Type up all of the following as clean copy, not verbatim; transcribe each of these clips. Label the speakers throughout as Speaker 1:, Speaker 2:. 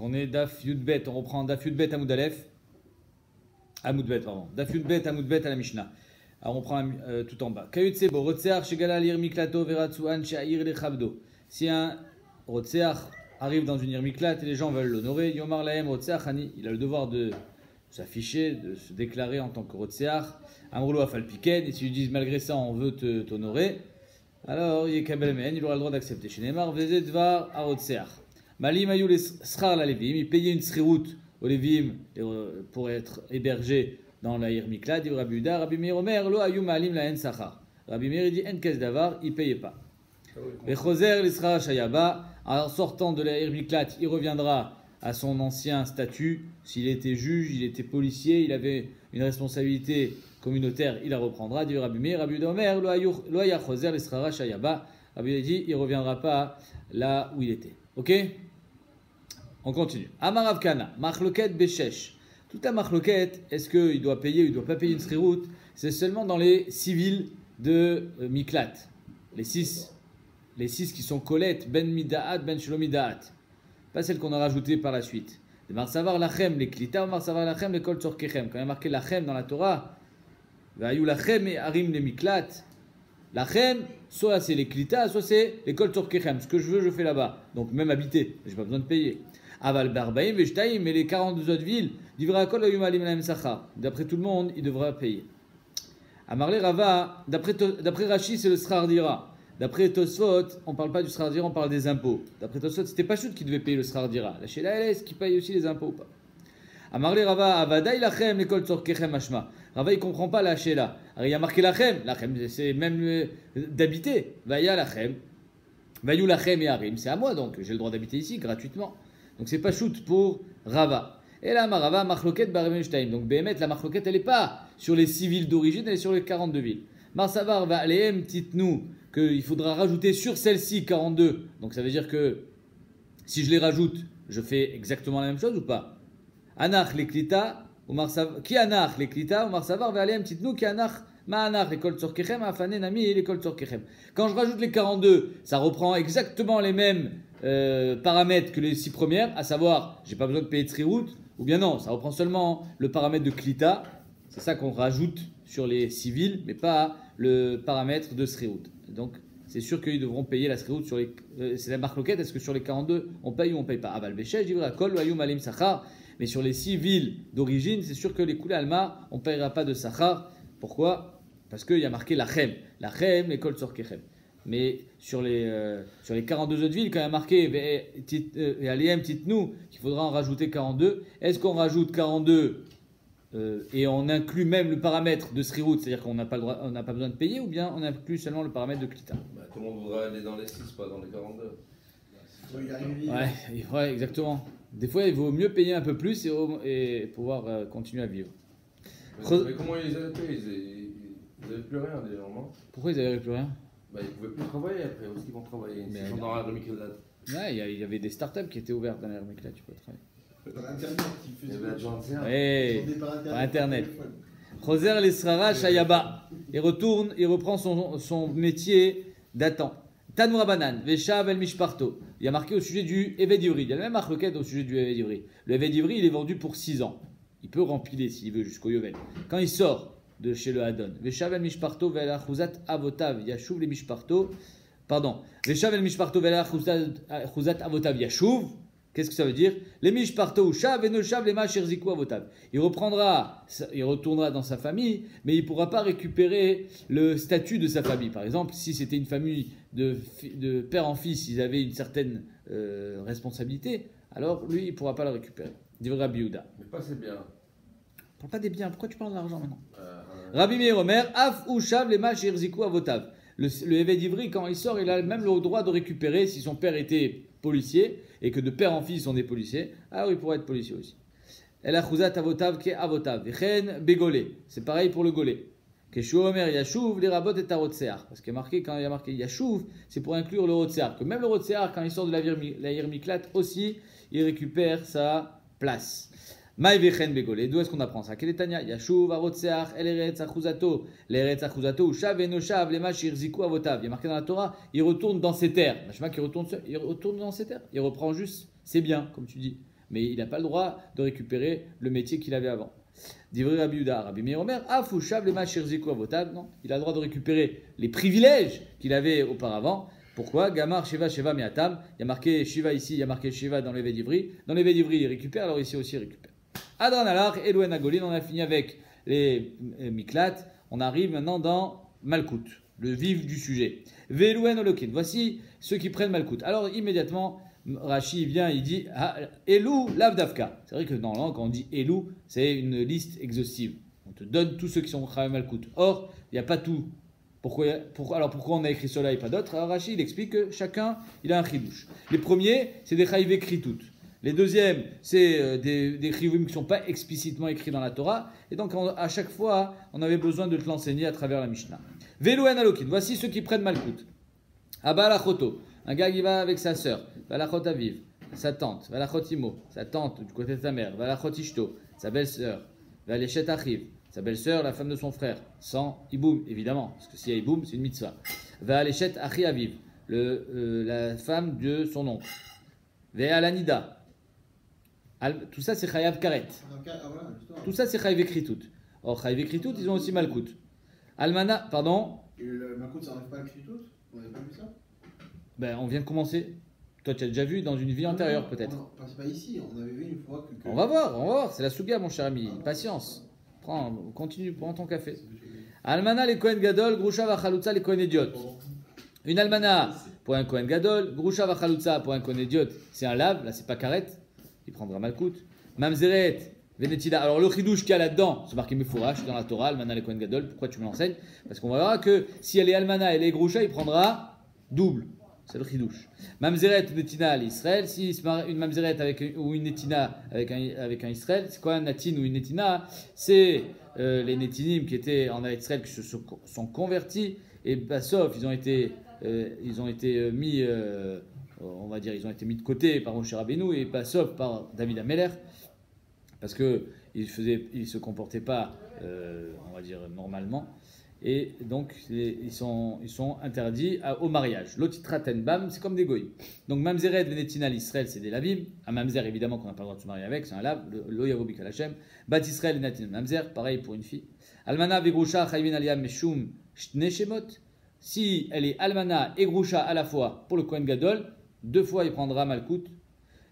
Speaker 1: On est Daf Yudbet, on reprend Daf Yudbet Amoud Aleph. Amoudbet, pardon. Daf Yudbet Amoudbet à la Mishnah. Alors on prend tout en bas. Kayut Sebo, Rotseach, Shegala Lir Miklato, Veratsuan, Sha'ir le Chabdo. Si un Rotseach arrive dans une Irmiklat et les gens veulent l'honorer, Yomar Lahem Rotseach Hani, il a le devoir de s'afficher, de se déclarer en tant que Rotseach. Amroulo Afalpiken, et s'ils lui disent malgré ça on veut t'honorer, alors Yekabel Men, il aura le droit d'accepter. Chez Neymar, Vezedvar à Rotseach. Malim Ayou les Srar la Levim, il payait une srirout au Levim pour être hébergé dans la Irmiklat, dit Rabbi Uda, Rabbi Meir Omer, Lo Ayou Malim la En Sachar. Rabbi Meir dit En Kes Davar, il payait pas. Et Choser l'Isra Shayaba, en sortant de la Irmiklat, il reviendra à son ancien statut. S'il était juge, il était policier, il avait une responsabilité communautaire, il la reprendra. Dit Rabbi Meir, Rabbi Uda Omer, Lo Aya Choser l'Isra Shayaba. Rabbi Uda dit, il reviendra pas là où il était. Ok? On continue. Amar Rav Kana, Machloket Beshesh. Toute la Machloket, est-ce qu'il doit payer ou il ne doit pas payer une srirout? C'est seulement dans les civils de Miklat. Les six qui sont Kolet, Ben Midaat, Ben Shlomidaat. Pas celles qu'on a rajoutées par la suite. Marsavar Lachem, les Klita, ou Marsavar Lachem, les Kol Tzorkechem. Quand il y a marqué Lachem dans la Torah, Vayou Lachem et Harim les Miklat. Lachem, soit c'est les Klita, soit c'est les Kol Tzorkechem. Ce que je veux, je fais là-bas. Donc même habiter, je n'ai pas besoin de payer. Aval Barbaïm, Veshtaïm, mais les 42 autres villes, d'après tout le monde, il devra payer. Amarle Rava, d'après Rashi, c'est le Srardira. D'après Tosfot, on ne parle pas du Srardira, on parle des impôts. D'après Tosfot, c'était pas Chout qui devait payer le Srardira. La Shela, elle est-ce qui paye aussi les impôts ou pas? Amarle Rava, Avadaï Lachem, l'école Tzorkechem Hashma. Rava, il ne comprend pas la Shela. Alors, il y a marqué Lachem. Lachem, c'est même d'habiter. Vaya Lachem. Vayou Lachem et Harim. C'est à moi donc, j'ai le droit d'habiter ici gratuitement. Donc c'est pas shoot pour Rava. Et là, Rava, Machloket Baremeshtaim. Donc Béhémet, la Machloket, elle n'est pas sur les 6 villes d'origine, elle est sur les 42 villes. Marsavar va aller nous qu'il faudra rajouter sur celle-ci 42. Donc ça veut dire que si je les rajoute, je fais exactement la même chose ou pas? Anach les Klita, ou Marsavar. Qui Anach les Klita, ou Marsavar va aller nous qui Anach. Ma'anach l'école Tzorkechem, Afane Nami l'école Tzorkechem. Quand je rajoute les 42, ça reprend exactement les mêmes paramètres que les 6 premières, à savoir, j'ai pas besoin de payer de srirout, ou bien non, ça reprend seulement le paramètre de Klita, c'est ça qu'on rajoute sur les civils, mais pas le paramètre de srirout. Donc, c'est sûr qu'ils devront payer la srirout sur les. C'est la marloquette, est-ce que sur les 42, on paye ou on paye pas? Aval Beshesh, Divra Kol, Ayum Alim Sachar, mais sur les 6 villes d'origine, c'est sûr que les Koulé Alma, on ne payera pas de Sachar. Pourquoi? Parce qu'il y a marqué Lachem, l'école Tzorkechem. Mais sur les 42 autres villes, quand il y a marqué Aliem Titnou, qu'il faudra en rajouter 42, est-ce qu'on rajoute 42 et on inclut même le paramètre de srirout, c'est-à-dire qu'on n'a pas besoin de payer, ou bien on inclut seulement le paramètre de Klita?
Speaker 2: Tout le monde voudrait aller dans les 6, pas dans les 42.
Speaker 1: Ouais, exactement. Des fois, il vaut mieux payer un peu plus et pouvoir continuer à vivre.
Speaker 2: Mais comment ils avaient payé? Ils n'avaient plus rien, déjà, non?
Speaker 1: Pourquoi ils n'avaient plus rien?
Speaker 2: Ils ne pouvaient plus travailler après. Où est-ce qu'ils vont travailler? Ils sont dans la Miklat.
Speaker 1: Ouais, il y avait des startups qui étaient ouvertes dans la Miklat, tu peux travailler.
Speaker 3: Par Internet, qui faisait
Speaker 1: par Internet. Choser l'Israra Shayaba. Il reprend son métier d'attente. Tanoura Banan, Veshav El Mishparto. Il y a marqué au sujet du Eved Ivri. Il y a la même marquette au sujet du Eved Ivri. Le Eved Ivri, il est vendu pour 6 ans. Il peut rempiler s'il veut jusqu'au Yovel. Quand il sort de chez le Hadon, Veshav El Mishparto Vela Chuzat Avotav Yashuv les Mishparto. Pardon. Veshav El Mishparto Vela Chuzat Avotav Yashuv. Qu'est-ce que ça veut dire? Les Mishparto Shav et Noshav les Machirziku Avotav. Il retournera dans sa famille, mais il ne pourra pas récupérer le statut de sa famille. Par exemple, si c'était une famille de père en fils, ils avaient une certaine responsabilité, alors lui, il ne pourra pas le récupérer. Dit Rabbi Yehuda.
Speaker 2: Mais pas c'est bien.
Speaker 1: Parle pas des biens, pourquoi tu parles d'argent maintenant? Rabbi Meir Omer, Af ou Shav les Machirziku Avotav. Le Eved Ivri, quand il sort, il a même le droit de récupérer si son père était policier et que de père en fils on est policier, alors il pourrait être policier aussi. El achuzat avotav ke avotav, vechen begolé. C'est pareil pour le golé. Keshu omer yashuv les rabot et tarotsear. Parce qu'il y a marqué, quand il y a marqué yashuv, c'est pour inclure le rotsear. Que même le rotsear, quand il sort de la Irmiklat aussi, il récupère sa place. Maï vechen begolé. D'où est-ce qu'on apprend ça? Quel est Tanya? Yashuv arotsear el eretz achuzato. L'eretz achuzato ou shav et noshav les mach irziku avotav. Il y a marqué dans la Torah, il retourne dans ses terres. Il retourne dans ses terres. Il reprend juste ses biens, comme tu dis. mais il n'a pas le droit de récupérer le métier qu'il avait avant. D'Ivry Rabbi Yehuda, Rabbi Meir Omer, Afushav le Machirziku Avotav, non, il a le droit de récupérer les privilèges qu'il avait auparavant. Pourquoi? Gamar Shiva Shiva Miatam, il y a marqué Shiva ici, il y a marqué Shiva dans l'éveil d'Ivry. Dans l'éveil d'Ivry, il récupère, alors ici aussi il récupère. Adran Alar, Elouen Agolin, on a fini avec les Miklat, on arrive maintenant dans Malkout, le vif du sujet. Velouen Olokin, voici ceux qui prennent Malkout. Alors immédiatement, Rashi vient, il dit Elou Lavdavka. C'est vrai que dans la langue, quand on dit Elou, c'est une liste exhaustive. On te donne tous ceux qui sont Chayav Malkout. Or, il n'y a pas tout. Alors pourquoi on a écrit cela et pas d'autres? Alors Rashi, il explique que chacun, il a un chidouche. Les premiers, c'est des Chayiv écrits toutes. Les deuxièmes, c'est des chiyuvim qui ne sont pas explicitement écrits dans la Torah. Et donc, à chaque fois, on avait besoin de te l'enseigner à travers la Mishnah. Velouen Alokin, voici ceux qui prennent Malkout. Abba Lachoto, un gars qui va avec sa sœur. Valachot Aviv, sa tante. Valachot Imo, sa tante du côté de sa mère. Valachot Ishto, sa belle-sœur. Valechet Achiv, sa belle-sœur, la femme de son frère. Sans Iboum, évidemment, parce que s'il y a Iboum, c'est une mitzvah. Valechet Achi Aviv, la femme de son oncle. Ve'alanida. Tout ça, c'est Chayav Karet. Tout ça, c'est Chayav Ekritout. Or, Chayav Ekritout, ils ont aussi Malkout. Almana, pardon.
Speaker 3: Et le Malkout, ça n'enlève pas Ekritout? On n'avait pas vu ça?
Speaker 1: Ben, on vient de commencer. Toi, tu as déjà vu dans une vie antérieure, peut-être.
Speaker 3: Non, c'est pas ici. On avait vu une fois que.
Speaker 1: On va voir. C'est la Souga, mon cher ami. Patience. Continue, prends ton café. Almana, les Kohen Gadol, Grusha Vachalutza, les Kohen Idiot. Une Almana pour un Kohen Gadol, Grusha Vachalutza pour un Kohen Idiot, c'est un lave, là, c'est pas Karet. Il prendra Malkout. Mamzeret, Venetida. Alors le chidouche qu'il y a là-dedans, c'est marqué Mefourash dans la Torah, Almana le Kohen Gadol. Pourquoi tu me l'enseignes? Parce qu'on va voir que si elle est Almana et elle est Grusha, il prendra double. C'est le chidouche. Mamzeret ou Netina à l'Israël. Si une Mamzeret ou une Netina avec un Israël, c'est quoi un Natin ou une Netina? C'est les Netinim qui étaient en Israël qui se sont convertis et Bassof, ils ont été mis. On va dire, ils ont été mis de côté par Moshe Rabbeinu et pas sauf par David Ameller, parce qu'ils ne se comportaient pas, on va dire, normalement, et donc ils sont interdits au mariage. L'otitraten bam, c'est comme des goïs. Donc Mamzeret Venetina l'Israël, c'est des lavim. À Mamzer, évidemment, qu'on n'a pas le droit de se marier avec, c'est un lav. Lo Yavobik Hashem. Bat Israël et Natin Mamzer, pareil pour une fille. Almana Vegrusha Chayvin Aliyam Meshum Shtne Shemot. Si elle est Almana et Grusha à la fois pour le Kohen Gadol, 2 fois il prendra Malkout.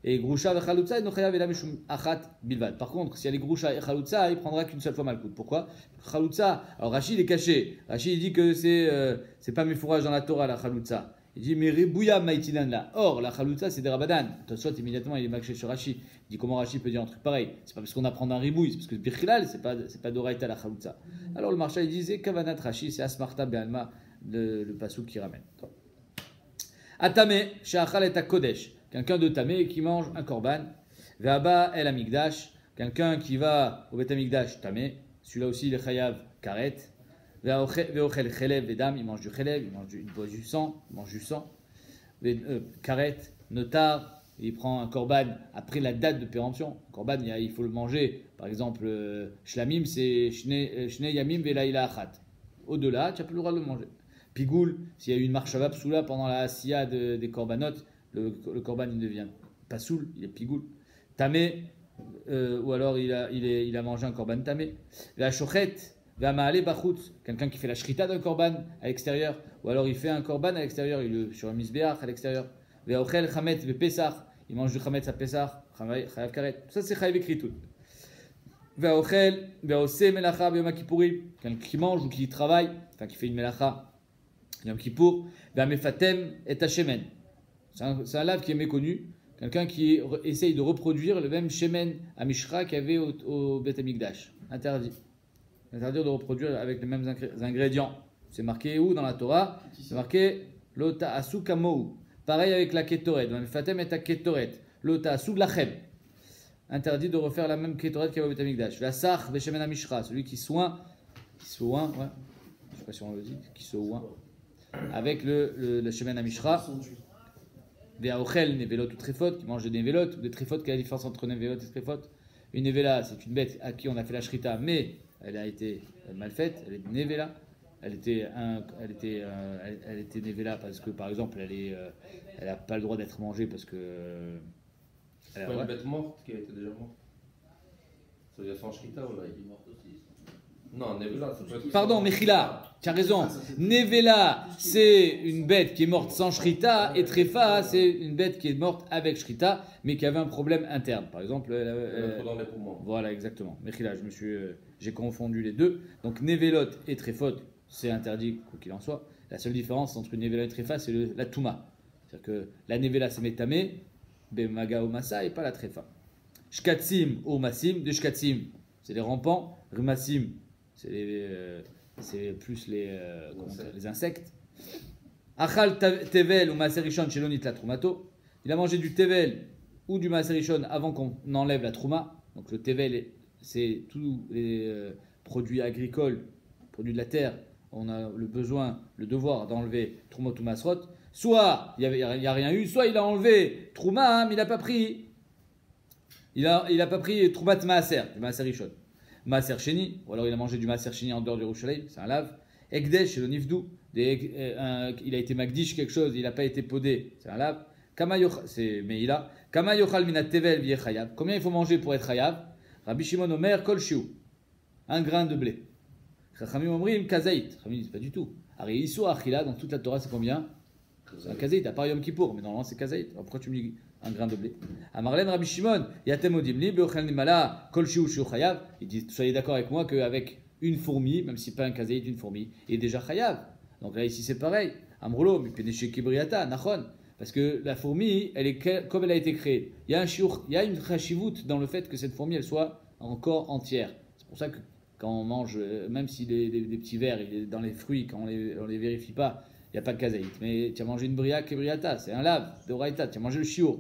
Speaker 1: Et Grusha et Chalutza, il chayav ela mishum achat bilvad. Par contre, si elle est Grusha et Chalutza, il prendra qu'une seule fois Malkout. Pourquoi? Chalutza, alors Rachid est caché. Rachid il dit que c'est pas mes fourrages dans la Torah la Chalutza. Il dit mais Rebouya Maïtinan là. Or la Chalutza c'est des Rabadan. Soit immédiatement il est marqué sur Rachid. Il dit comment Rachid peut dire un truc pareil? C'est pas parce qu'on apprend d'un ribouille, c'est parce que Birchilal c'est pas d'Oraïta la Chalutza. Alors le marchand il disait Kavanat Rachid, c'est Asmarta Be'alma le pasouk qui ramène. Atame, Shachal et Kodesh, quelqu'un de Tamé qui mange un korban. Ve'aba el Amigdash, quelqu'un qui va au Bet Amigdash Tamé, celui-là aussi il est Chayav Karet. Ve'ochel Chelev Vedam, il mange du Chelev, il boit du sang, il mange du sang. Karet, Notar, il prend un korban après la date de péremption. Un korban, il faut le manger. Par exemple, Shlamim, c'est Shne Yamim Ve'laïla Achat. Au-delà, tu n'as plus le droit de le manger. Pigoul, s'il y a eu une marche à Psoula pendant la Asiya des Korbanot, le Korban il devient pas soul, il est Pigoul. Tamé, ou alors il a mangé un Korban Tamé. La Shochet, va Maale Bachut, quelqu'un qui fait la Shrita d'un Korban à l'extérieur, ou alors il fait un Korban à l'extérieur, sur un Misbeach à l'extérieur. Va Ochel Chametz ve Pesach, il mange du Chametz à Pesach, Chayav Karet. Tout ça c'est Chayav Ekritout. Va Ochel, va Ose Melacha Beyom Kippourim, quelqu'un qui mange ou qui travaille, enfin qui fait une Melacha. Yom Kippour, Mefatem et Hashemen. C'est un lave qui est méconnu, quelqu'un qui essaye de reproduire le même Shemen à Mishra qu'il y avait au Bet Amikdash. Interdit. Interdit de reproduire avec les mêmes ingrédients. C'est marqué où dans la Torah? C'est marqué Lota Asu Kamou. Pareil avec la Ketoret. Mefatem et Ketoret. Lota Asu Lachem. Interdit de refaire la même Ketoret qu'il y avait au Bet Amikdash. La Sach Beshemen à Mishra, celui qui soin, ouais. Je sais pas si on le dit, qui soin. Avec le Shemen Amishra, Ve'aochel Nevelot ou Trefot, qui mange des Nevelot ou des Trefot. Quelle est la différence entre Nevelot et Trefot? Une Nevela, c'est une bête à qui on a fait la Shrita, mais elle a été mal faite, elle est Nevela. Elle était Nevela parce que, par exemple, elle n'a pas le droit d'être mangée parce que
Speaker 2: C'est pas une bête morte qui a été déjà morte. Ça veut dire sans shrita ou là?
Speaker 3: Il est mort aussi.
Speaker 2: Non, Nevela, ça peut être.
Speaker 1: Pardon, Mechila, tu as raison. Nevela, c'est une bête qui est morte sans shrita, et Trefa, c'est une bête qui est morte avec shrita, mais qui avait un problème interne. Par exemple,
Speaker 2: Dans les poumons.
Speaker 1: voilà, exactement. Mechila, j'ai confondu les deux. Donc, Nevelot et Trefot, c'est interdit, quoi qu'il en soit. La seule différence entre une Nevela et Trefa, c'est la Touma. C'est-à-dire que la Nevela, c'est Metame, Bemaga ou Massa, et pas la Trefa. Shkatsim ou Massim, de Shkatsim, c'est les rampants. Rumassim, c'est plus les insectes. Achal tevel ou maserishon shelonit la trumato. Il a mangé du tevel ou du maserishon avant qu'on enlève la trouma. Donc le tevel, c'est tous les produits agricoles, produits de la terre. On a le besoin, le devoir d'enlever troumot ou masrot. Soit il n'y a rien eu, soit il a enlevé trouma, mais il n'a pas pris. Il a pas pris troumat maaser, du maserishon. Maaser Sheni, ou alors il a mangé du Maaser Sheni en dehors du Yerushalayim, c'est un lave. Ekdesh, c'est le Nifdou. Il a été Magdish quelque chose, il n'a pas été podé, c'est un lave. C'est Meïla. Kama yochal minat tevel v'yeh chayav. Combien il faut manger pour être chayav? Rabbi Shimon Omer, kol shiu. Un grain de blé. Chachamim omrim kazaït. Chachamim disent pas du tout. Ari Issou Achila, dans toute la Torah, c'est combien? C'est un kazaït, à part Yom Kippour, mais normalement c'est kazaït. Alors pourquoi tu me dis un grain de blé? Amarlen Rabbi Shimon, yatem odimli, beochel nimala, kol shiu shiu chayav. Il dit, soyez d'accord avec moi qu'avec une fourmi, même si pas un kazaït, une fourmi, il est déjà chayav. Donc là ici c'est pareil. Amroulo, mais pénéché kibriata, nachon. Parce que la fourmi, elle est comme elle a été créée. Il y a une chashivut dans le fait que cette fourmi, elle soit encore entière. C'est pour ça que quand on mange, même si des petits vers dans les fruits, quand on les vérifie pas, il n'y a pas de kazaït. Mais tu as mangé une bria kebriata, c'est un lave de raïta, tu as mangé le shiur.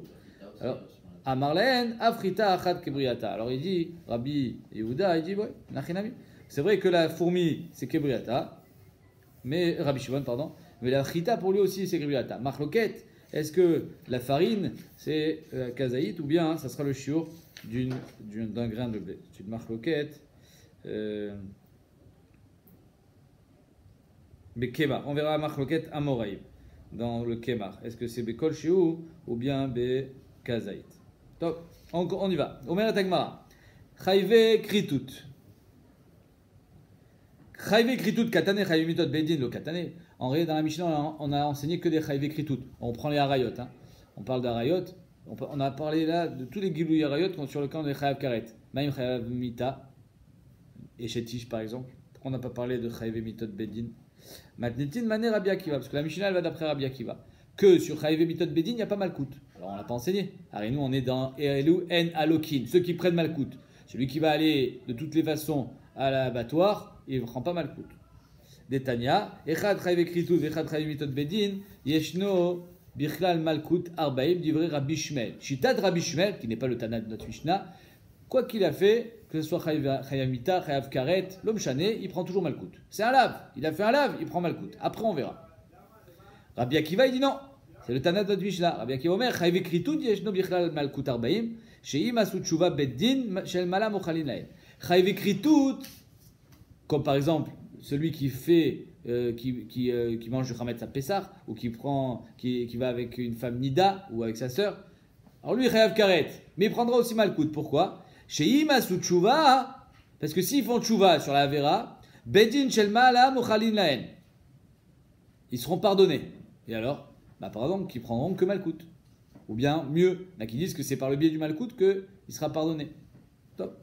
Speaker 1: Alors, à Marlène, afrita achat kebriata. Alors il dit, Rabbi Yehuda, il dit, ouais, nachinami. C'est vrai que la fourmi, c'est kebriata, mais Rabbi Shimon, pardon, mais la chita pour lui aussi, c'est kebriata. Marloquette. Est-ce que la farine, c'est kazaït ou bien ça sera le shiur d'un grain de blé? C'est une marloquette. Bekemar. On verra marloquette amoraïb dans le kemar. Est-ce que c'est bekol shiur ou bien bekazaït? Donc, on y va. Omer et Agmara. Chayve kritut. Chayve kritut katane, chayve mitot bedin lo katane. En réalité, dans la Mishnah, on a enseigné que des chayve kritut. On prend les harayot. Hein. On parle d'harayot. On a parlé là de tous les gilou harayot sur le camp des chayav karet. Maïm chayav mita. Et chetish par exemple. Pourquoi on n'a pas parlé de chayve mitot bedin? Matnitin mané Rabbi Akiva. Parce que la Mishnah, elle va d'après Rabbi Akiva. Que sur chayve mitot bedin, il n'y a pas malkout. Alors on l'a pas enseigné. Alors nous, on est dans Erelu en alokin. Ceux qui prennent malkout. Celui qui va aller de toutes les façons à l'abattoir, il ne prend pas malkout. Detania, Echad Chayve Kritout, Echad Chayve Mitot Bedin, Yeshno, Bichlal Malkout, Arbaïm, d'ivrer Rabbi Shmuel. Chitad Rabbi Shmuel, qui n'est pas le Tana de notre Mishnah, quoi qu'il a fait, que ce soit Chayav Mita, Chayav Karet, l'homme chané, il prend toujours Malkout. C'est un lave, il a fait un lave, il prend Malkout. Après, on verra. Rabbi Akiva, il dit non, c'est le Tana de notre Mishnah. Rabbi Akiva Omer, Chayve Kritout, Yeshno, Bichlal Malkout, Arbaïm, Sheim Asut Shuva Beddin, Shel Mala Mochalin Lael. Chayve Kritout, comme par exemple, celui qui fait, qui mange du Hametz à Pessah, ou qui va avec une femme Nida, ou avec sa sœur, alors lui, Chayav Karet, mais il prendra aussi Malkout. Pourquoi? Chez Imasu Tshuva, parce que s'ils font Tshuva sur la Avera, Bedin Shelma la Mochalin Laen, ils seront pardonnés. Et alors, par exemple, qu'ils prendront que Malkout. Ou bien, mieux, là, qui disent que c'est par le biais du Malkout qu'il sera pardonné. Top.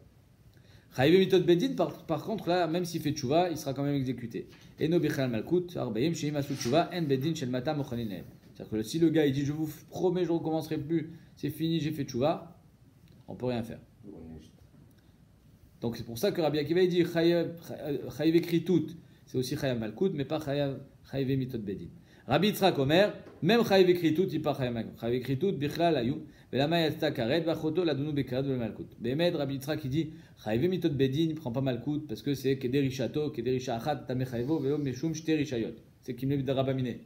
Speaker 1: Chayiv mitot bedin, par contre, là, même s'il fait tchouva, il sera quand même exécuté. Eno bichal malkout, arbaim, sheim asu tchouva, en bedin shel mata mochalin. C'est-à-dire que si le gars il dit je vous promets, je ne recommencerai plus, c'est fini, j'ai fait tchouva, on ne peut rien faire. Donc c'est pour ça que Rabbi Akiva il dit chayiv kritout, c'est aussi chayav malkout, mais pas chayiv mitot bedin. Rabbi Yitzhak Omer, même chayiv kritout, il pas chayav malkout. Chayiv kritout, bichlal ayou. Rabbi Yitzhak il dit Chayiv mitot bedin, il ne prend pas malkout parce que c'est kederishato, kederisha achat, tamechayvo, velo meshum shterishayot. C'est Kimlev de Rabamine.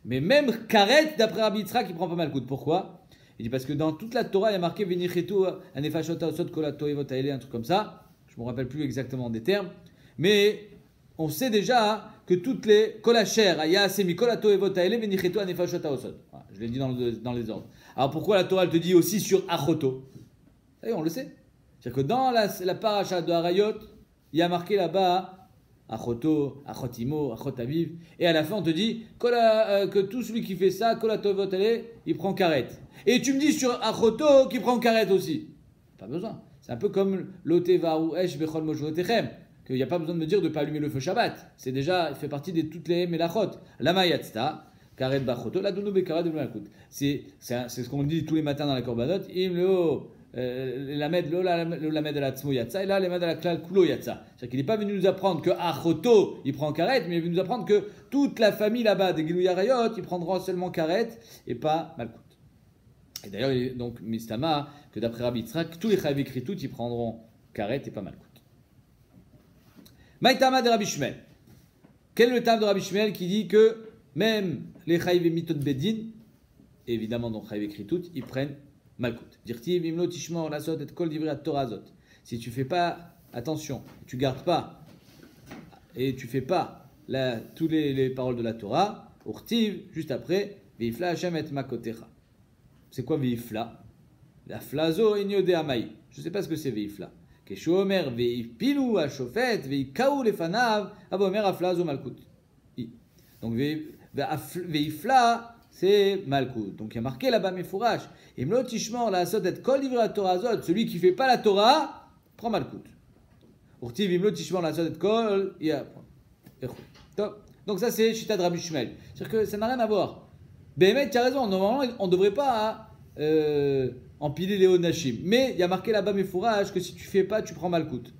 Speaker 1: Mais même karet, d'après Rabbi Yitzhak, il ne prend pas malkout. Pourquoi? Il dit parce que dans toute la Torah, il y a marqué Venichetu, anefashota osot kolato evot aele, un truc comme ça. Je ne me rappelle plus exactement des termes. Mais on sait déjà que toutes les kolacher, ayasemi kolato evotaele venicheto anefashot haosot. Je l'ai dit dans les ordres. Alors pourquoi la Torah elle te dit aussi sur achoto? Ça y est, on le sait. C'est-à-dire que dans la paracha de Harayot, il y a marqué là-bas achoto, achotimo, achotaviv, et à la fin on te dit que tout celui qui fait ça, kolato evotaele, il prend karet. Et tu me dis sur achoto qu'il prend karet aussi. Pas besoin. C'est un peu comme l'otevaru esh bechol mojvotechem. Il n'y a pas besoin de me dire de ne pas allumer le feu Shabbat. C'est déjà, il fait partie de toutes les melachot. Lama yatzta, karet bachoto, la donou bekaret de malkout. C'est ce qu'on dit tous les matins dans la korbanot. Im leo, lamed de la tzmo yatza, et là, lamed de la klal kulo yatza. C'est-à-dire qu'il n'est pas venu nous apprendre que achoto, il prend karet, mais il est venu nous apprendre que toute la famille là-bas de Gilou Yarayot, ils prendront seulement karet et pas malkout. Et d'ailleurs, donc, mistama, que d'après Rabbi Yitzhak, tous les chayav écritout, ils prendront karet et pas malkout. Maïtama de Rabbi Shmuel. Quel est le terme de Rabbi Shmuel qui dit que même les chayiv mitot bedin, évidemment donc chayiv écritout, ils prennent malkout. Dirtiv imlo tishmor lasot et kol divri Torah azot. Si tu fais pas attention, tu gardes pas et tu fais pas tous les paroles de la Torah, urtiv juste après veifla Hashem et makotecha. C'est quoi veifla? La flazo inyo de amai. Je sais pas ce que c'est veifla. Keshomer veipilu ashofet veikaou lefanav abomer aflazo malkout. Donc veifla c'est malkout. Donc il y a marqué là-bas mefourash. Imlo tishmor la asot et kol livre la Torah azot. Celui qui fait pas la Torah prend malkout. Urtiv imlo tishmor la asot et kol donc ça c'est Shita de Rabbi Shmuel. C'est-à-dire que ça n'a rien à voir. Béhémet, tu as raison, normalement on ne devrait pas empiler les Onashim. Mais il y a marqué là-bas mes fourrages que si tu fais pas, tu prends malkout.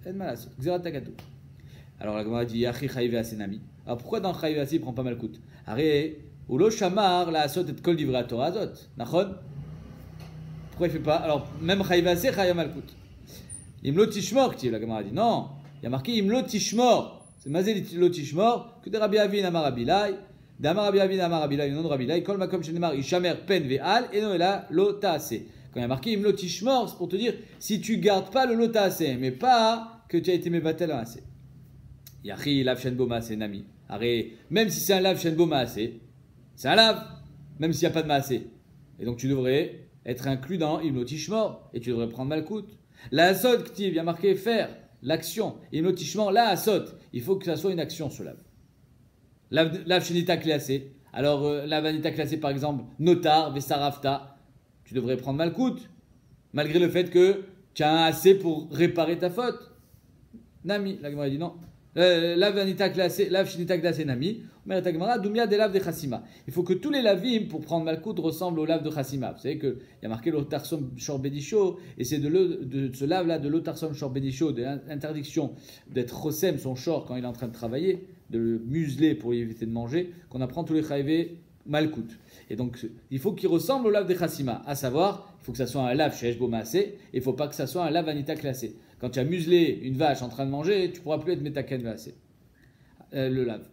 Speaker 1: Alors la Gemara dit Yachi Chayiv Asenami. Alors pourquoi dans Chayiv Asen il prend pas malkout? Arrête, ou lo shamar la asot et kol divrei Torah azot. Nachon? Pourquoi il fait pas? Alors même Chayiv Asen Chayiv malkout. Imlo tishmor, la Gemara dit non. Il y a marqué Imlo tishmor. C'est mazé lo tishmor que de Rabbi Avin Amar Rabbi Lai. D'Amar Rabbi Avin Amar Rabbi Lai, le nom de Rabbi Lai, kol makom shenemar ishamer pen ve'al et non ela lo ta'ase. Quand il y a marqué imlo tishmor, c'est pour te dire si tu gardes pas le lo ta'ase, mais pas que tu as été mevatel en assez. Yachi lav shen bo maase nami. Arrête, même si c'est un lav shen bo maase, c'est un lav, même s'il n'y a pas de maase. Et donc tu devrais être inclus dans imlo tishmor et tu devrais prendre malkout. La asot k'tiv, il y a marqué faire l'action. Imlo tishmor la asot, il faut que ça soit une action ce lav. Lav shenita classé. Alors, la vanita classée, par exemple, notar, vesarafta, tu devrais prendre malkout, malgré le fait que tu as un assez pour réparer ta faute. Nami, la Gemara dit non. Lav vanita classé, lav shenita classé, nami. Mais la Gemara, dumia des lav de chassima. Il faut que tous les lavim pour prendre malkout ressemblent au lav de chassima. Vous savez qu'il y a marqué l'otarsom shorbedisho, et c'est de ce lav-là, de l'otarsom shorbedisho, de l'interdiction d'être chosem son short quand il est en train de travailler, de le museler pour éviter de manger, qu'on apprend tous les chaïvés malkout. Et donc, il faut qu'il ressemble au lave de chassima, à savoir, il faut que ça soit un lave shesh bomassé, et il ne faut pas que ça soit un lave anita classé. Quand tu as muselé une vache en train de manger, tu ne pourras plus être metaken vassé. Le lave.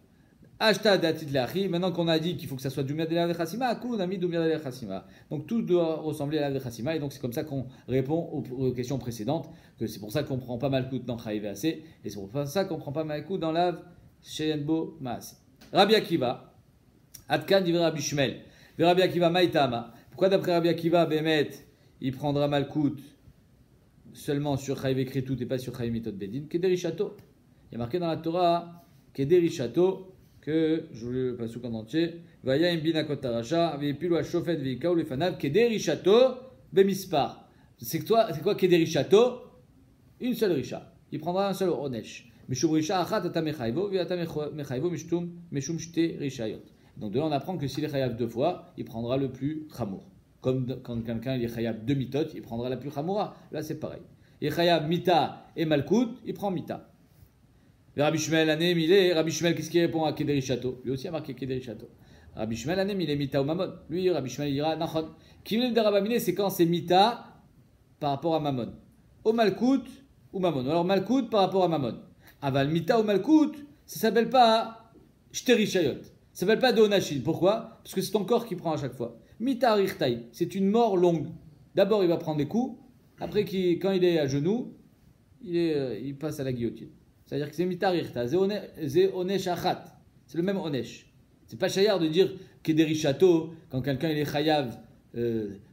Speaker 1: Ashta datit leachi, maintenant qu'on a dit qu'il faut que ça soit dumia de lave de chassima, à coup, on a mis dumia de chassima. Donc, tout doit ressembler à lave de chassima, et donc c'est comme ça qu'on répond aux questions précédentes, que c'est pour ça qu'on ne prend pas malkout dans chaïvé assez, et c'est pour ça qu'on ne prend pas malkout dans lave Sheyenbo Maas. Rabbi Akiva, Atkan divrei Rabbi Shmuel, Rabbi Akiva Maïtama. Pourquoi d'après Rabbi Akiva, Bémet, il prendra malkout seulement sur Chayiv écritout et pas sur Chayiv mitot bedin? Kederi Chato. Il y a marqué dans la Torah, Kederi Chato, que, je vous le passe en entier, Vaya imbina kotarasha, veipilu ashofet veikaou lefanav, Kederi Chato, bemispar. C'est quoi Kederi Chato? Une seule richa. Il prendra un seul onesh. Donc de là on apprend que s'il est chayav deux fois, il prendra le plus chamour. Comme quand quelqu'un est chayav deux mitot, il prendra la plus chamoura. Là c'est pareil. Il est chayav mita et malkout, il prend mita. Rabbi Shmuel anem il est Rabbi Shmuel qu'est-ce qu'il répond à Kederi Chato? Lui aussi a marqué Kederi Chato. Rabbi Shmuel anem il est mita ou mamon. Lui Rabbi Shmuel il dira nachon. Kilim de Rabamine c'est quand c'est mita par rapport à mamon. Au malkout ou mamon. Alors malkout par rapport à mamon. Aval mita ou malkout, ça s'appelle pas shterishayot, ça s'appelle pas donashin. Pourquoi? Parce que c'est ton corps qui prend à chaque fois. Mita arichtai, c'est une mort longue. D'abord il va prendre des coups, après quand il est à genoux, il passe à la guillotine. C'est-à-dire que c'est mitarirta, ze onesh achat. C'est le même onesh. C'est pas chayar de dire kederi château quand quelqu'un il est chayav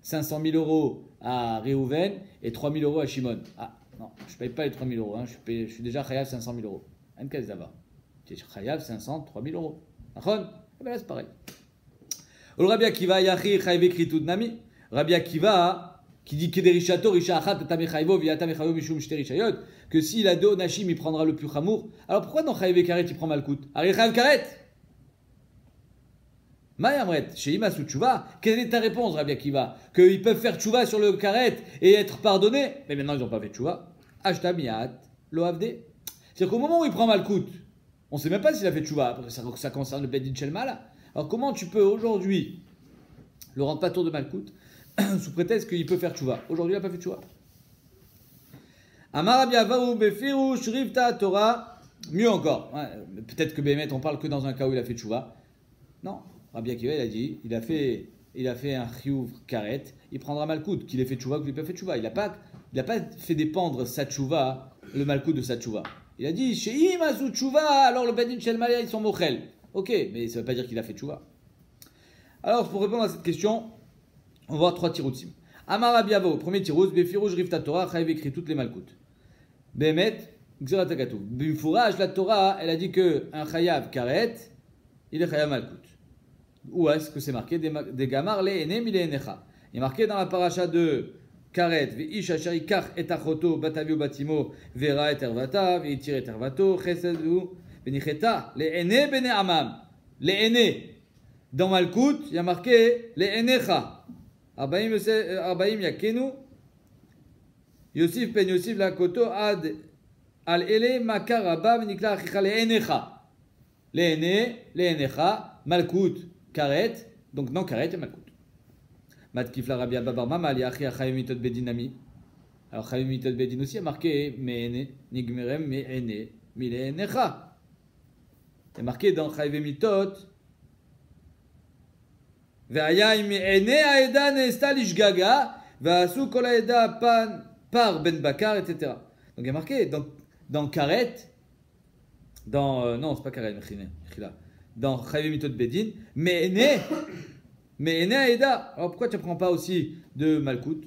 Speaker 1: 500 000 euros à Réhouven et 3 000 euros à Shimon. Ah non, je paye pas les 3 000 euros, hein, je suis déjà chayav 500 000 euros. Un cas d'abord. Tu es chayav 500, 3 000 euros. D'accord? Eh bien là c'est pareil. Le Rabbi Akiva yachi chayve kritud nami. Rabbi Akiva qui dit kederi château risha achat tatame chayvo viatame chayvo mishum shte rishayot, que s'il a deux onashim il prendra le plus chamour. Alors pourquoi dans chayve karet il prend malkout? Ari chayv karet. Mayamret, chez Imasu Tchouva, quelle est ta réponse, Rabbi Akiva? Qu'ils peuvent faire Tchouva sur le karet et être pardonnés? Mais maintenant ils n'ont pas fait Tchouva. Ashta miyat, lo avde. C'est-à-dire qu'au moment où il prend malkout, on ne sait même pas s'il a fait Tchouva, ça concerne le Bedin Shelmala. Alors comment tu peux aujourd'hui le rendre pas tour de malkout sous prétexte qu'il peut faire Tchouva? Aujourd'hui il n'a pas fait Tchouva. Amar Rabbi Avaou befiru shrivta Torah. Mieux encore, peut-être que Bémet on parle que dans un cas où il a fait Tchouva. Non. Rabbi Akiva, il a dit, il a fait un chiyuv karet, il prendra malkout, qu'il ait fait tchouva ou qu'il n'ait pas fait tchouva. Il n'a pas fait dépendre sa tchouva, le malkout de sa tchouva. Il a dit, chez Imazu tchouva, alors le bedin shel malia, ils sont mochel. Ok, mais ça ne veut pas dire qu'il a fait tchouva. Alors, pour répondre à cette question, on va voir trois tiroutzim. Amar Rabbi Avaou, premier tirouz, befirouj rifta Torah, chayav écrit toutes les malkout. Behemet, gzerat hakatuv. Bimfouraj, la Torah, elle a dit qu'un chayav karet, il est chayav malkout. Où est-ce que c'est marqué? Des gamar le'ene mile'enecha. Il est marqué dans la paracha de Karet, ve'ish asher yikach et achoto batavio batimo vera et ervata ve'itir et ervato chesedu benicheta le'ene bene amam. Le'ene. Dans Malkout, il y a marqué le'enecha. Arbaim yakenu Yosif ben Yosif lakoto ad al ele makar abba v'nikla achicha le'enecha. Le'ene, le'enecha, Malkout. Karet, donc non Karet et Malkout. Matkifla Rabbi Abba Bar Mama liachi achayim mitot bedin ami. Alors chayim mitot bedin aussi a marqué me'ene nigmerem me'ene mile'enecha. C'est marqué dans chayim mitot ve'ayim me'ene aeda ne'esta lishgaga ve'asu kol aeda pan par ben bakar, etc. Donc il y a marqué dans Karet, non c'est pas Karet mechila. Dans Chayve Mitot Bedin, Me'ene Aeda. Alors pourquoi tu ne prends pas aussi de Malkout?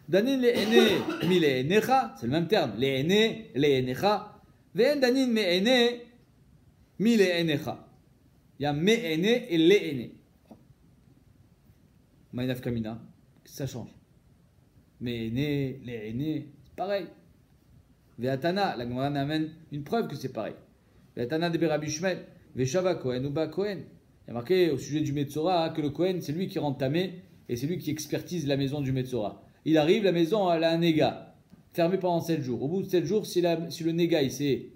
Speaker 1: Danin Le'ene Mile'enecha, c'est le même terme. Le'ene, Le'enecha. Ve'en Danin Me'ene Mile'enecha. Il y a Me'ene et Le'ene. Maïnaf Kamina, ça change. Me'ene, Le'ene, c'est pareil. Ve'atana, la Gemara amène une preuve que c'est pareil. Ve'atana de Rabbi Shmuel. Veshava Kohen ou Ba Kohen. Il y a marqué au sujet du Metzora que le Kohen c'est lui qui rend tamé et c'est lui qui expertise la maison du Metzora. Il arrive, la maison elle a un néga, fermé pendant 7 jours. Au bout de 7 jours, si le néga il s'est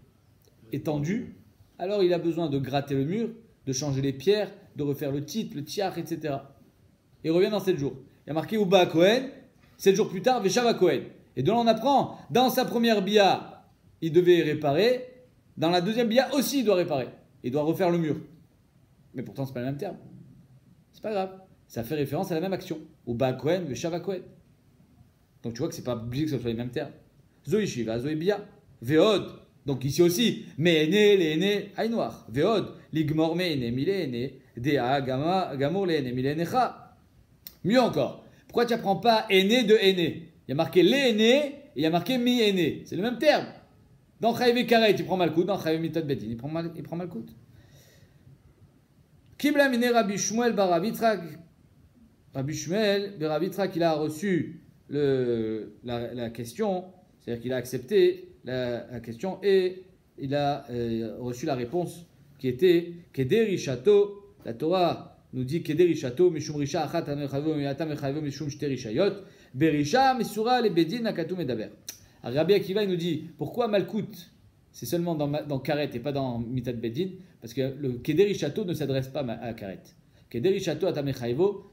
Speaker 1: étendu, alors il a besoin de gratter le mur, de changer les pierres, de refaire le titre, le tiach, etc. Il revient dans 7 jours. Il y a marqué Uba Kohen, 7 jours plus tard, Veshava Kohen. Et de là on apprend, dans sa première bia, il devait réparer, dans la deuxième bia aussi il doit réparer. Il doit refaire le mur. Mais pourtant, ce n'est pas le même terme. C'est pas grave. Ça fait référence à la même action. Au Ba Kohen, le Shava Kohen. Donc tu vois que c'est pas obligé que ce soit les mêmes termes. Zoï Shiva, Zoï Bia. Veod. Donc ici aussi. Me'ene, le'ene, aïnoir. Veod. Ligmor me'ene, mile'ene. Dea, gamor le'ene, mile'enecha. Mieux encore. Pourquoi tu n'apprends pas aîné de aîné? Il y a marqué le'ene et il y a marqué mi-aîné. C'est le même terme. Dans Chayve Karet, il prend Malkout. Dans Chayve Mitot Bedin, il prend Malkout. Kibla mine Rabbi Shmuel bar Rav Yitzchak. Rabbi Shmuel bar Rav Yitzchak, il a reçu la question, c'est-à-dire qu'il a accepté la question et il a reçu la réponse qui était Kederi Chateau. La Torah nous dit Kederi Chateau, Mishum Risha Achat Anechavo Miatam Echavo Mishum Shte Rishayot, Berisha Misura le Bedin Akatou Medaber. Rabbi Akiva il nous dit pourquoi Malkout c'est seulement dans Karet et pas dans Mitat Bedin, parce que le Kederi Château ne s'adresse pas à Karet. Kederi Château à Tamechaivo,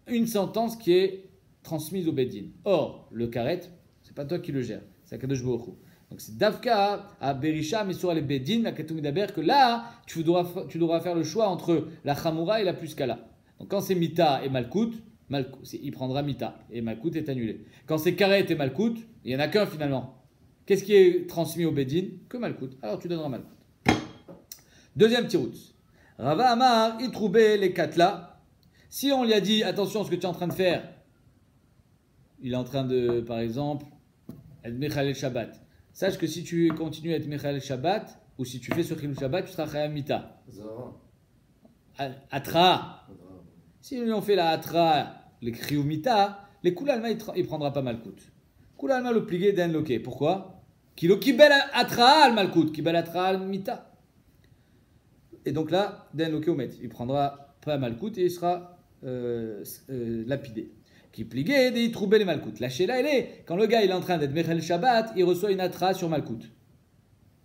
Speaker 1: une sentence qui est transmise au Bedin. Or, le Karet, c'est pas toi qui le gères, c'est Akadosh Baruch Hu. Donc c'est Davka à Berisha, mais sur les Bedin, à Katou Medaber, que là, tu devras faire le choix entre la Chamoura et la Puskala. Donc quand c'est Mita et Malkout, il prendra Mita et Malkout est annulé. Quand c'est Karet et Malkout, il n'y en a qu'un finalement. Qu'est-ce qui est transmis au Bédin? Que Malkout. Alors tu donneras Malkout. Deuxième tiroutz. Rava Amar, il trouvait les katla. Si on lui a dit, attention, ce que tu es en train de faire, il est en train de, par exemple, être Mechalel Shabbat. Sache que si tu continues à être Mechalel Shabbat, ou si tu fais ce Chilul Shabbat, tu seras Chayav Mita.
Speaker 2: Zara.
Speaker 1: Atra. Si nous on fait la Atra, les Chiyuv Mita, les Kulalma, il prendra pas Malkout. Kulalma le plié d'En Loke. Pourquoi? Kilo Kibel Atra al Malkout, Kibel Atra al Mita. Et donc là, d'En Loke Omet, il prendra pas Malkout et il sera lapidé. Qui plié et il troubait les Malkout. La Sheila, elle est, quand le gars il est en train d'être Mechel Shabbat, il reçoit une Atra sur Malkout.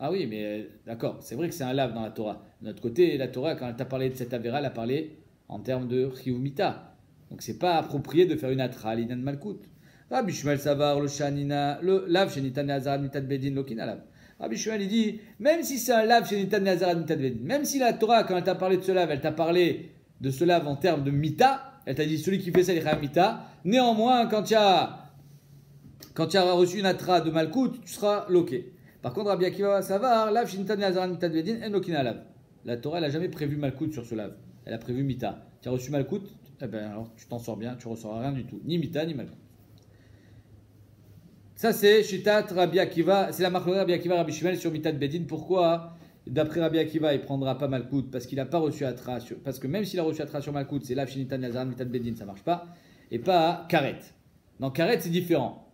Speaker 1: Ah oui, mais d'accord, c'est vrai que c'est un lave dans la Torah. De notre côté, la Torah, quand elle t'a parlé de cette avéra, elle a parlé en termes de Chiyuv Mita. Donc c'est pas approprié de faire une Atra à l'Inan Malkout. Rabbi Shmuel Savar, le Shanina, le lave chez Nitan Ne'azarat Mitat Bedin, Lokina lave. Rabbi Shmuel il dit, même si c'est un lave chez Nitan Ne'azarat Mitat Bedin, même si la Torah, quand elle t'a parlé de ce lave, elle t'a parlé de ce lave en termes de Mita, elle t'a dit celui qui fait ça, il est Mita. Néanmoins, quand tu as reçu une Atra de Malkout, tu seras loqué. Par contre, Rabbi Akiva Savar, lave chez Nitan Ne'azarat Mitat Bedin, en Lokina lave. La Torah, elle n'a jamais prévu Malkout sur ce lave. Elle a prévu Mita. Tu as reçu Malkout, eh ben alors tu t'en sors bien, tu ne recevras rien du tout. Ni Mita, ni Malkout. Ça c'est Shitat Rabbi Akiva, c'est la marque de Rabbi Akiva Rabbi Shmuel sur Mitat Bedin. Pourquoi? D'après Rabbi Akiva, il prendra pas Malkout parce qu'il n'a pas reçu Atra. Parce que même s'il a reçu Atra sur Malkout, c'est Lav Shinitan Ne'azarat Mitat Bedin, ça marche pas. Et pas Karet. Dans Karet, c'est différent.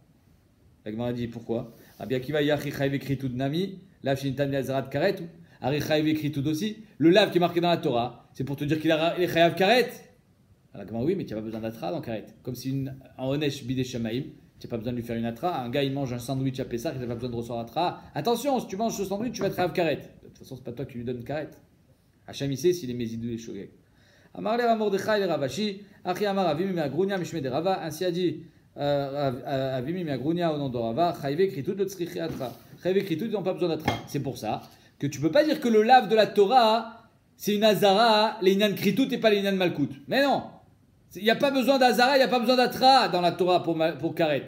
Speaker 1: La Gemara dit pourquoi? Rabbi Akiva Yachi Chayiv Ekritud Nami, Lav Shinitan Ne'azarat Karet, Ari Chayiv Ekritud aussi. Le Lav qui est marqué dans la Torah, c'est pour te dire qu'il est Chayav Karet. La Gemara oui, mais tu n'as pas besoin d'Atra dans Karet. Comme si en Onesh Bidei Shamaim, tu n'as pas besoin de lui faire une Atra. Un gars, il mange un sandwich à Pessah, il n'a pas besoin de recevoir Atra. Attention, si tu manges ce sandwich, tu vas être Chayav Karet. De toute façon, c'est pas toi qui lui donne Karet. Hacham, il sait s'il est Mézidou et Shogeg. Amarle Ramordechai et Ravashi, Achi Amar Avimi Me'agrunia Mishme de Rava. Ainsi a dit Avimi Me'agrunia au nom de Rava, Chayiv Ekritud de Tzrichi Atra. Chayiv Ekritud, ils n'ont pas besoin d'Atra. C'est pour ça que tu ne peux pas dire que le lave de la Torah, c'est une Azara, les Inan Kritut et pas les Inan Malkout. Mais non! Il n'y a pas besoin d'Azara, il n'y a pas besoin d'Atra dans la Torah pour Karet.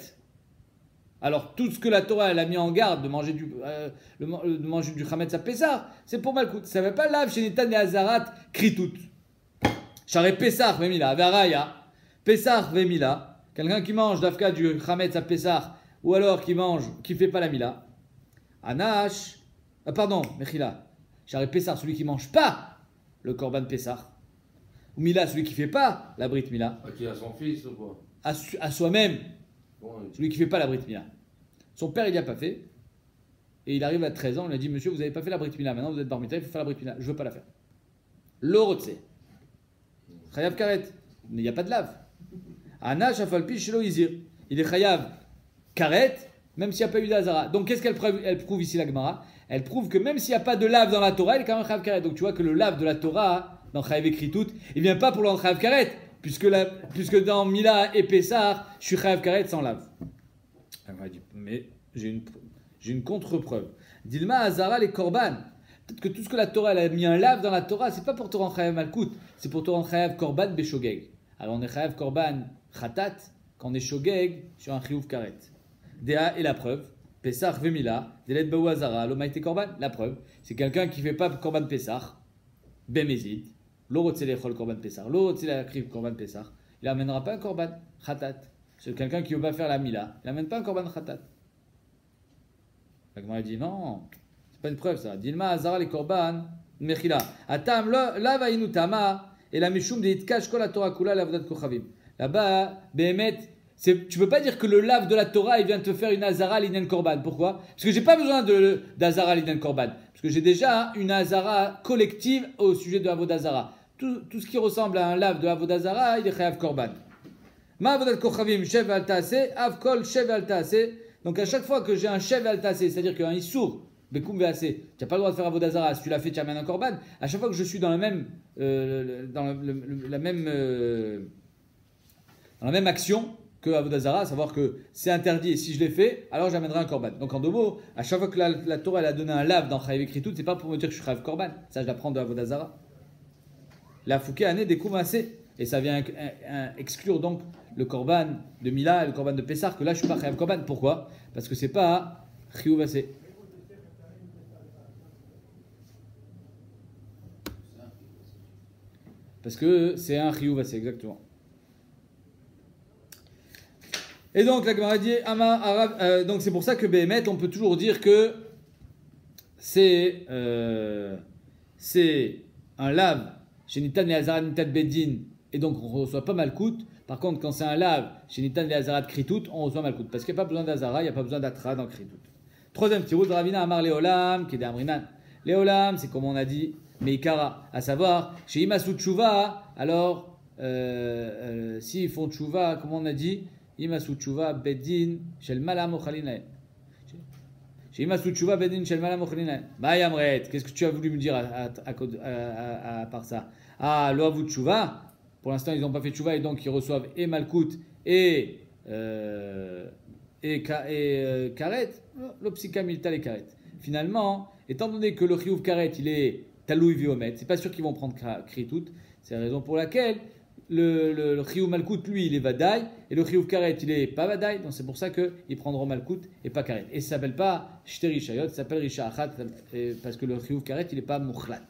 Speaker 1: Alors, tout ce que la Torah elle a mis en garde de manger du Chametz à Pessah, c'est pour Malkout. Ça ne veut pas lave chez Nitan et Azarat Kritut. Charé Pessah, Vemila, Varaya. Pessah, Vemila. Quelqu'un qui mange d'Afka du Chametz à Pessah, ou alors qui ne fait pas la Mila. Anash, Mechila. Charé Pessah, celui qui ne mange pas le Korban Pessah. Ou Mila, celui qui ne fait pas la Brit Mila.
Speaker 2: Qui a son fils ou quoi?
Speaker 1: À soi-même. Celui qui ne fait pas la Brit Mila. Son père, il n'y a pas fait. Et il arrive à 13 ans, il a dit, monsieur, vous n'avez pas fait la Brit Mila. Maintenant, vous êtes bar mitzvah, il faut faire la Brit Mila. Je ne veux pas la faire. L'orotse. Chayav Karet. Mais il n'y a pas de lave. Ana Shafalpi Shelo Izir. Il est Chayav Karet, même s'il n'y a pas eu d'Azara. Donc, qu'est-ce qu'elle prouve ici, la Gemara? Elle prouve que même s'il n'y a pas de lave dans la Torah, il est quand même Chayav Karet. Donc, tu vois que le lave de la Torah, dans Chayav Ekritout, il ne vient pas pour le Chayav Karet. Puisque dans Mila et Pessah, je suis Chayav Karet sans lave. Mais j'ai une contre-preuve. Dilma Azara les Korban. Peut-être que tout ce que la Torah elle a mis un lave dans la Torah, c'est pas pour te rendre Chayav Malkout, c'est pour te rendre Chayav Korban Beshogeg. Alors on est Chayav Korban Khatat quand on est Shogeg sur un Chiyuv Karet. Dea est la preuve. Pessah Vemila, Delet Baou Azara, Lomaïte Korban. La preuve, c'est quelqu'un qui fait pas Korban Pessah, Bemezid. L'Orotzelechol Korban Pessah, l'Orotzelechol Korban Pessah, il n'amènera pas un Korban Khatat. C'est quelqu'un qui ne veut pas faire la Mila, il n'amène pas un Korban Khatat. La Gemara dit non, c'est pas une preuve ça. Dilma Azara les Korban Mechila. Atam la vainu tama et la Mishum de Itkash Kol Torah Kula la Vodat Kochavim. Là-bas, Behemet, tu peux pas dire que le lave de la Torah il vient te faire une Azara l'Inen Korban. Pourquoi? Parce que j'ai pas besoin d'Azara l'Inen Korban. Parce que j'ai déjà une Azara collective au sujet de Avodazara. Tout ce qui ressemble à un lave de Avodazara, il est Chayav Korban. Ma Avodat Kochavim, Shev al Taase, Avkol, Shev al Taase. Donc à chaque fois que j'ai un Shev al Taase, c'est-à-dire qu'un Issour, Bekoum Vease, tu n'as pas le droit de faire Avodazara. Si tu l'as fait, tu amènes un Korban. À chaque fois que je suis dans la même action que Avodazara, à savoir que c'est interdit et si je l'ai fait, alors j'amènerai un Korban. Donc en deux mots, à chaque fois que la Torah elle a donné un lave dans Chayav Ekritout, c'est pas pour me dire que je suis Chayav Korban. Ça, je l'apprends de Avodazara. La Fouké année des Koumassé. Et ça vient exclure donc le Korban de Mila et le Korban de Pessah, que là je suis pas Chayav Korban. Pourquoi? Parce que c'est pas Chiyuv assez. Parce que c'est un chiyuv assez, exactement. Et donc la Gemara dit, donc c'est pour ça que Béhémet, on peut toujours dire que c'est un lave chez Nitan et Azarat Nitan Bedin, et donc on ne reçoit pas Malkout. Par contre, quand c'est un lave chez Nitan et Azarat Kritout, on reçoit Malkout. Parce qu'il n'y a pas besoin d'Azara, il n'y a pas besoin d'Atra dans Kritout. Troisième petit route, Ravina Amar Léolam, qui est d'Amrinan. Léolam, c'est comme on a dit, Meikara, à savoir, chez Imasu Tchouva, alors, s'ils font Tchouva, comme on a dit, Imasu Tchouva Bedin, Shel Malam Ochalinae. Chez Imasu Tchouva Bedin, Shel Malam Ochalinae. Mayamret, qu'est-ce que tu as voulu me dire à part ça? Ah, Loavu Tchouva, pour l'instant, ils n'ont pas fait Tchouva et donc ils reçoivent et Malkout et Karet, l'Opsika Miltal et Karet. Finalement, étant donné que le Chiyuv Karet, il est Taloui Viomet, c'est pas sûr qu'ils vont prendre Kritout. C'est la raison pour laquelle le Chiyuv Malkout, lui, il est Vadaï, et le Chiyuv Karet, il est pas Vadaï, donc c'est pour ça qu'ils prendront Malkout et pas Karet. Et ça s'appelle pas Shte Rishayot, ça s'appelle Risha Achat, parce que le Chiyuv Karet, il est pas Mukhlat.